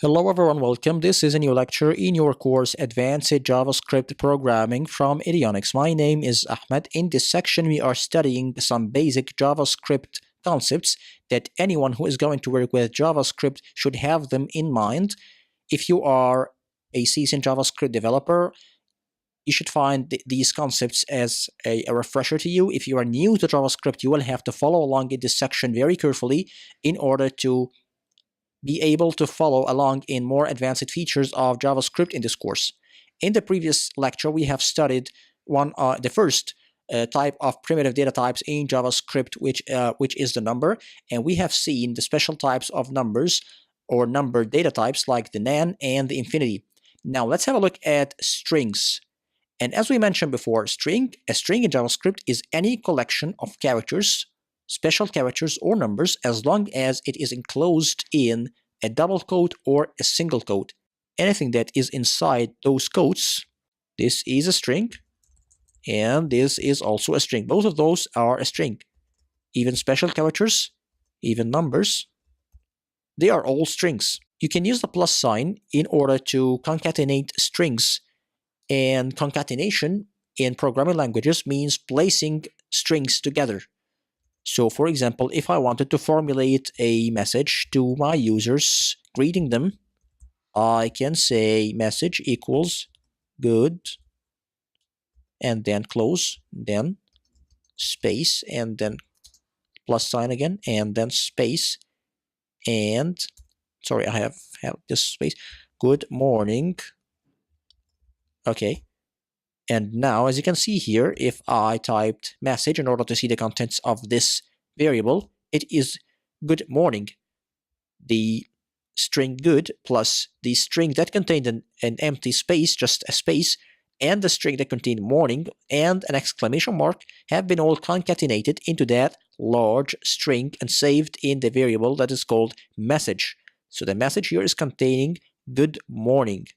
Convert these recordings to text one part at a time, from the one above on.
Hello everyone, welcome. This is a new lecture in your course Advanced JavaScript Programming from Idionics. My name is Ahmed. In this section, we are studying some basic JavaScript concepts that anyone who is going to work with JavaScript should have them in mind. If you are a seasoned JavaScript developer, you should find these concepts as a refresher to you. If you are new to JavaScript, you will have to follow along in this section very carefully in order to be able to follow along in more advanced features of JavaScript in this course. In the previous lecture, we have studied the first type of primitive data types in JavaScript, which is the number, and we have seen the special types of numbers or number data types like the nan and the infinity. Now let's have a look at strings. And as we mentioned before, a string in JavaScript is any collection of characters, special characters or numbers, as long as it is enclosed in a double quote or a single quote. Anything that is inside those quotes, this is a string, and this is also a string. Both of those are a string. Even special characters, even numbers, they are all strings. You can use the plus sign in order to concatenate strings, and concatenation in programming languages means placing strings together. So for example, if I wanted to formulate a message to my users, greeting them, I can say message equals good, and then close, then space, and then plus sign again, and then space, and sorry, I have this space, good morning. Okay. And now, as you can see here, if I typed message in order to see the contents of this variable, it is good morning. The string good plus the string that contained an empty space, just a space, and the string that contained morning and an exclamation mark have been all concatenated into that large string and saved in the variable that is called message. So the message here is containing good morning.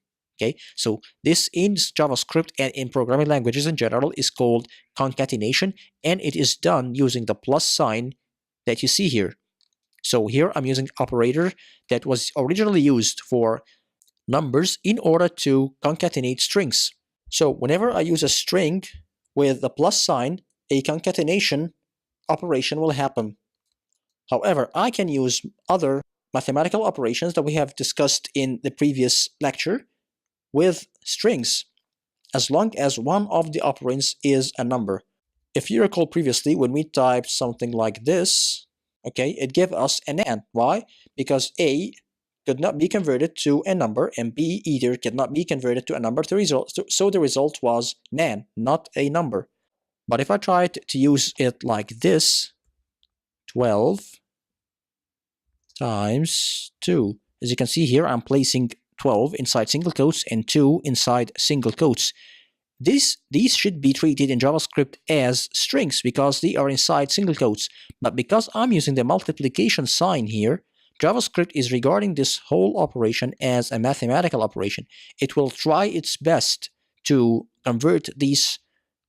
Okay, so this in JavaScript and in programming languages in general is called concatenation, and it is done using the plus sign that you see here. So here I'm using operator that was originally used for numbers in order to concatenate strings. So whenever I use a string with the plus sign, a concatenation operation will happen. However, I can use other mathematical operations that we have discussed in the previous lecture with strings, as long as one of the operands is a number. If you recall previously, when we typed something like this, okay, it gave us an nan. Why? Because A could not be converted to a number, and B either could not be converted to a number. So the result was nan, not a number. But if I tried to use it like this, 12 times 2, as you can see here, I'm placing 12 inside single quotes and 2 inside single quotes. These should be treated in JavaScript as strings because they are inside single quotes. But because I'm using the multiplication sign here, JavaScript is regarding this whole operation as a mathematical operation. It will try its best to convert these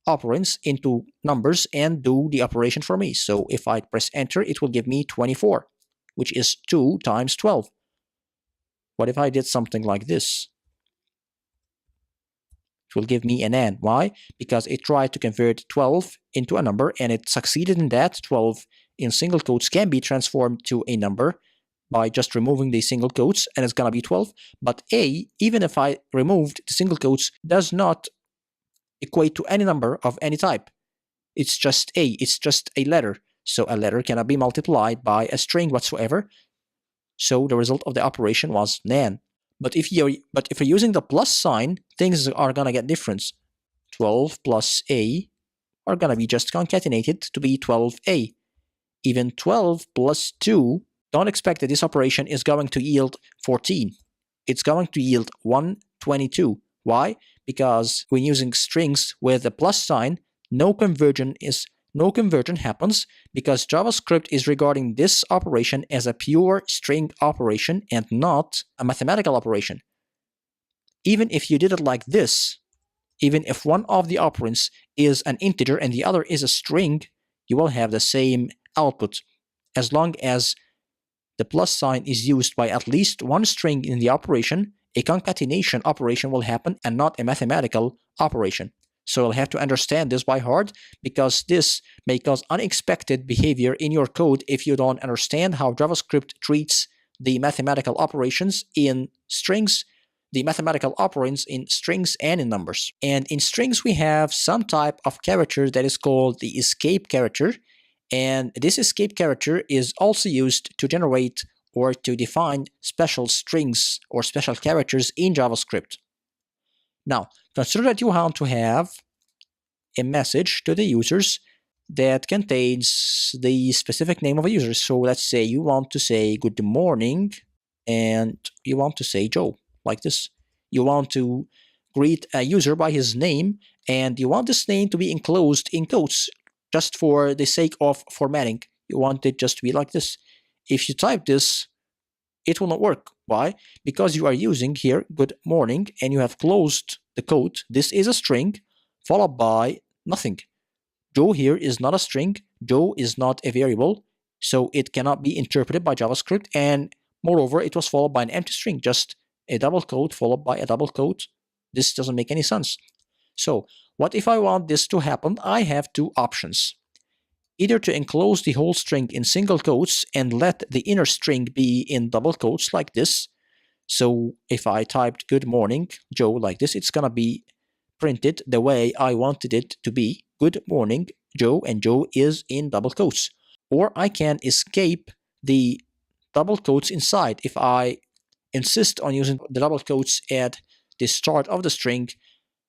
operands into numbers and do the operation for me. So if I press enter, it will give me 24, which is 2 times 12. What if I did something like this? It will give me an nan. Why? Because it tried to convert 12 into a number, and it succeeded in that. 12 in single quotes can be transformed to a number by just removing the single quotes, and it's going to be 12. But A, even if I removed the single quotes, does not equate to any number of any type. It's just A. It's just a letter. So a letter cannot be multiplied by a string whatsoever. So the result of the operation was nan. But if you're using the plus sign, things are gonna get different. 12 plus A are gonna be just concatenated to be 12A. Even 12 plus 2, don't expect that this operation is going to yield 14. It's going to yield 122. Why? Because when using strings with the plus sign, no conversion happens because JavaScript is regarding this operation as a pure string operation and not a mathematical operation. Even if you did it like this, even if one of the operands is an integer and the other is a string, you will have the same output as long as the plus sign is used by at least one string in the operation, a concatenation operation will happen and not a mathematical operation. So you'll have to understand this by heart, because this may cause unexpected behavior in your code if you don't understand how JavaScript treats the mathematical operations in strings, the mathematical operands in strings and in numbers. And in strings, we have some type of character that is called the escape character. And this escape character is also used to generate or to define special strings or special characters in JavaScript. Now, consider that you want to have a message to the users that contains the specific name of a user. So let's say you want to say good morning and you want to say Joe, like this. You want to greet a user by his name and you want this name to be enclosed in quotes just for the sake of formatting. You want it just to be like this. If you type this, it will not work. Why? Because you are using here good morning and you have closed the quote. This is a string followed by nothing. Joe here is not a string. Joe is not a variable, so it cannot be interpreted by JavaScript. And moreover, it was followed by an empty string, just a double quote followed by a double quote. This doesn't make any sense. So what if I want this to happen? I have two options. Either to enclose the whole string in single quotes and let the inner string be in double quotes like this. So if I typed good morning, Joe, like this, it's gonna be printed the way I wanted it to be. Good morning, Joe, and Joe is in double quotes. Or I can escape the double quotes inside. If I insist on using the double quotes at the start of the string,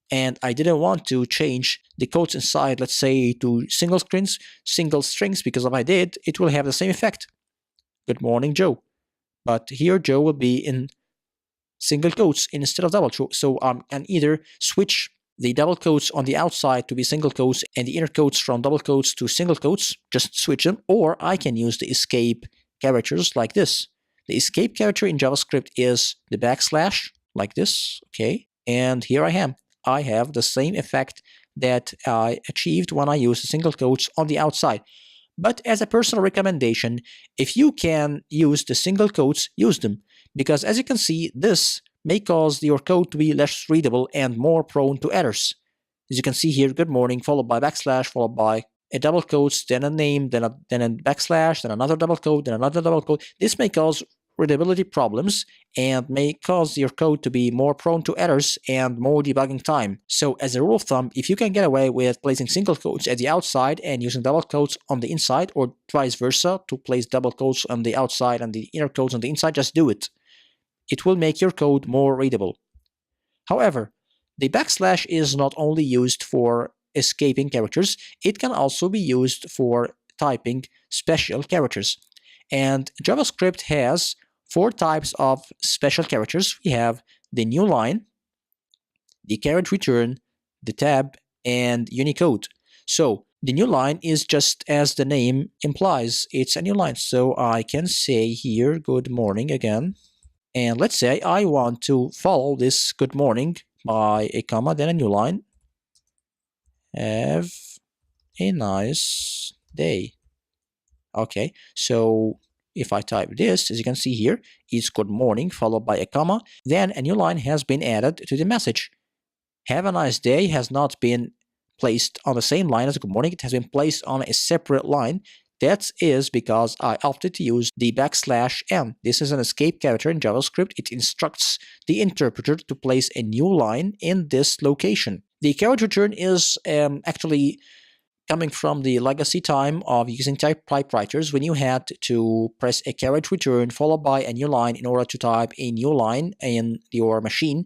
and I didn't want to change the quotes inside, let's say, to single strings, because if I did, it will have the same effect. Good morning, Joe. But here, Joe will be in single quotes instead of double. So I can either switch the double quotes on the outside to be single quotes and the inner quotes from double quotes to single quotes, just switch them, or I can use the escape characters like this. The escape character in JavaScript is the backslash, like this, okay? And here I am. I have the same effect that I achieved when I used the single quotes on the outside. But as a personal recommendation, if you can use the single quotes, use them. Because as you can see, this may cause your code to be less readable and more prone to errors. As you can see here, good morning, followed by backslash, followed by a double quotes, then a name, then a backslash, then another double quote, then another double quote. This may cause readability problems and may cause your code to be more prone to errors and more debugging time. So as a rule of thumb, if you can get away with placing single quotes at the outside and using double quotes on the inside, or vice versa, to place double quotes on the outside and the inner quotes on the inside, just do it. It will make your code more readable. However, the backslash is not only used for escaping characters, it can also be used for typing special characters. And JavaScript has 4 types of special characters. We have the new line, the character return, the tab, and Unicode. So the new line is just as the name implies, it's a new line. So I can say here, good morning again. And let's say I want to follow this good morning by a comma, then a new line. Have a nice day. Okay, so if I type this, as you can see here, it's good morning followed by a comma, then a new line has been added to the message. Have a nice day has not been placed on the same line as good morning, it has been placed on a separate line. That is because I opted to use the \n. This is an escape character in JavaScript. It instructs the interpreter to place a new line in this location. The character return is actually coming from the legacy time of using typewriters, when you had to press a character return followed by a new line in order to type a new line in your machine.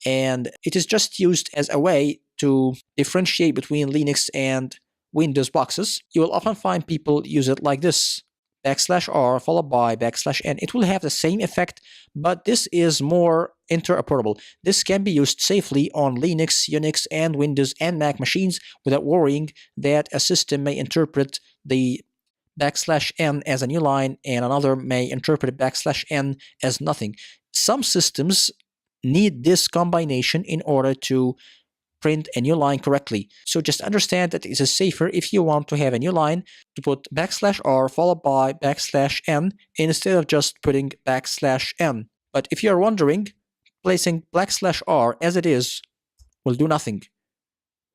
And it is just used as a way to differentiate between Linux and Windows boxes. You will often find people use it like this, \r followed by \n. It will have the same effect, but this is more interoperable. This can be used safely on Linux, Unix, and Windows and Mac machines without worrying that a system may interpret the \n as a new line and another may interpret \n as nothing. Some systems need this combination in order to print a new line correctly. So just understand that it is safer if you want to have a new line to put \r followed by \n instead of just putting \n. But if you are wondering, placing \r as it is will do nothing.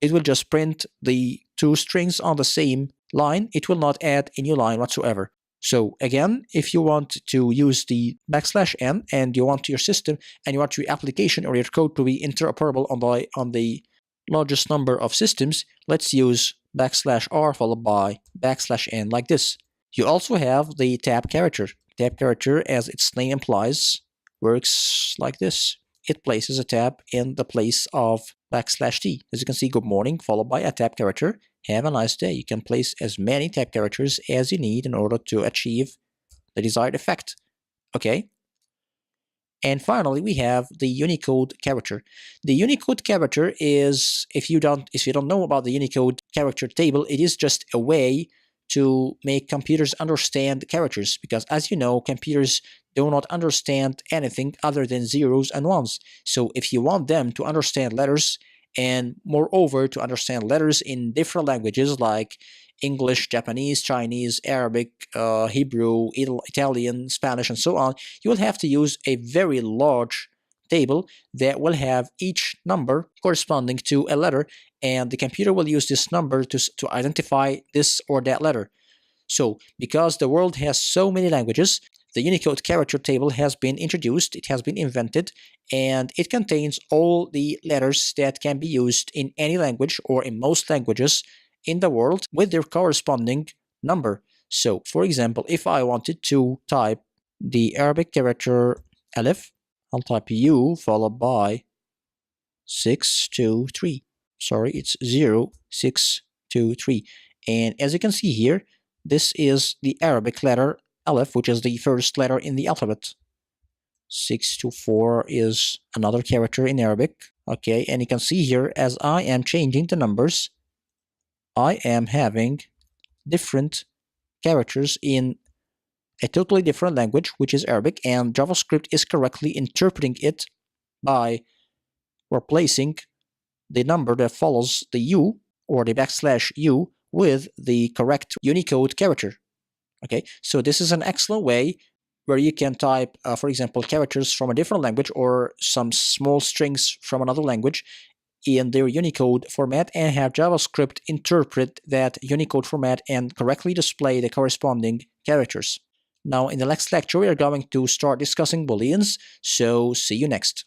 It will just print the two strings on the same line. It will not add a new line whatsoever. So again, if you want to use the \n and you want your system and you want your application or your code to be interoperable on the largest number of systems, let's use \r followed by \n like this. You also have the tab character. Tab character, as its name implies, works like this. It places a tab in the place of \t. As you can see, good morning followed by a tab character. Have a nice day. You can place as many tab characters as you need in order to achieve the desired effect. Okay. And finally, we have the Unicode character. The Unicode character is, if you don't know about the Unicode character table, it is just a way to make computers understand characters, because as you know, computers do not understand anything other than zeros and ones. So if you want them to understand letters, and moreover to understand letters in different languages like English, Japanese, Chinese, Arabic, Hebrew, Italian, Spanish, and so on, you will have to use a very large table that will have each number corresponding to a letter, and the computer will use this number to identify this or that letter. So, because the world has so many languages, the Unicode character table has been introduced, it has been invented, and it contains all the letters that can be used in any language or in most languages in the world with their corresponding number. So, for example, if I wanted to type the Arabic character alif, I'll type U followed by 623. Sorry, it's 0623. And as you can see here, this is the Arabic letter Aleph, which is the first letter in the alphabet. 624 is another character in Arabic. Okay, and you can see here, as I am changing the numbers, I am having different characters in a totally different language, which is Arabic, and JavaScript is correctly interpreting it by replacing the number that follows the U or the \U with the correct Unicode character. Okay, so this is an excellent way where you can type, for example, characters from a different language or some small strings from another language in their Unicode format and have JavaScript interpret that Unicode format and correctly display the corresponding characters. Now, in the next lecture, we are going to start discussing Booleans, so see you next.